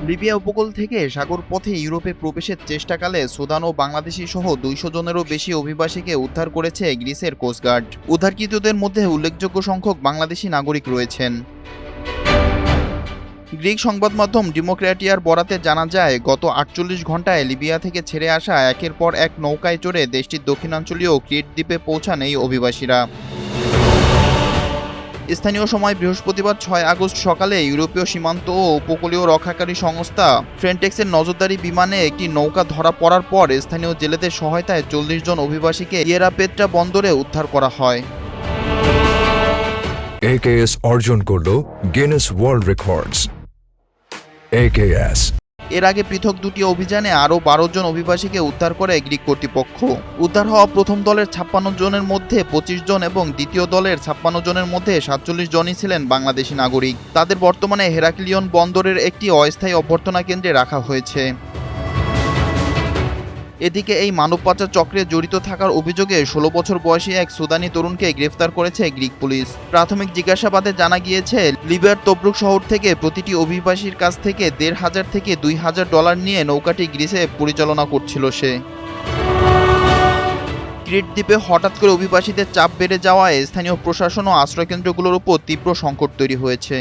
Libya উপকূল থেকে সাগর পথে ইউরোপে প্রবেশের চেষ্টাকালে সুদান ও বাংলাদেশি সহ ২০০ জনেরও বেশি অভিবাসীকে উদ্ধার করেছে গ্রিসের কোস্টগার্ড। উদ্ধারকৃতদের মধ্যে উল্লেখযোগ্য সংখ্যক বাংলাদেশি নাগরিক রয়েছেন। গ্রিক সংবাদ মাধ্যম ডেমোক্র্যাটিয়ার বরাতে জানা যায়, গত ৪৮ ঘণ্টায় লিবিয়া থেকে ছেড়ে আসা একের পর এক নৌকায় চড়ে দেশটির দক্ষিণাঞ্চলীয় ক্রিট দ্বীপে পৌঁছান এই অভিবাসীরা। স্থানীয় সময় বৃহস্পতিবার ৬ আগস্ট সকালে ইউরোপীয় সীমান্ত ও উপকূলীয় রক্ষাকারী সংস্থা ফ্রন্টেক্সের নজরদারি বিমানে একটি নৌকা ধরা পড়ার পর স্থানীয় জেলেদের সহায়তায় ৪০ জন অভিবাসীকে ইয়েরাপেট্রা বন্দরে উদ্ধার করা হয়। AKS অর্জন করল গিনেস ওয়ার্ল্ড রেকর্ডস। AKS এর আগে পৃথক দুটি অভিযানে আরও ১২ জন অভিবাসীকে উদ্ধার করে গ্রিক কর্তৃপক্ষ। উদ্ধার হওয়া প্রথম দলের ৫৬ জনের মধ্যে ২৫ জন এবং দ্বিতীয় দলের ৫৬ জনের মধ্যে ৪৭ জনই ছিলেন বাংলাদেশি নাগরিক। তাদের বর্তমানে হেরাক্লিয়ন বন্দরের একটি অস্থায়ী অভ্যর্থনা কেন্দ্রে রাখা হয়েছে। এদিকে এই মানব পাচার চক্রে জড়িত থাকার অভিযোগে ১৬ বছর বয়সী এক সুদানি তরুণকে গ্রেফতার করেছে গ্রিক পুলিশ। প্রাথমিক জিজ্ঞাসাবাদে জানা গিয়েছে, লিবিয়ার তব্রুক শহর থেকে প্রতিটি অভিবাসীর কাছ থেকে $১৫০০ থেকে $২০০০ নিয়ে নৌকাটি গ্রিসে পরিচালনা করছিল সে। ক্রিট দ্বীপে হঠাৎ করে অভিবাসীদের চাপ বেড়ে যাওয়ায় স্থানীয় প্রশাসন ও আশ্রয়কেন্দ্রগুলোর উপর তীব্র সংকট তৈরি হয়েছে।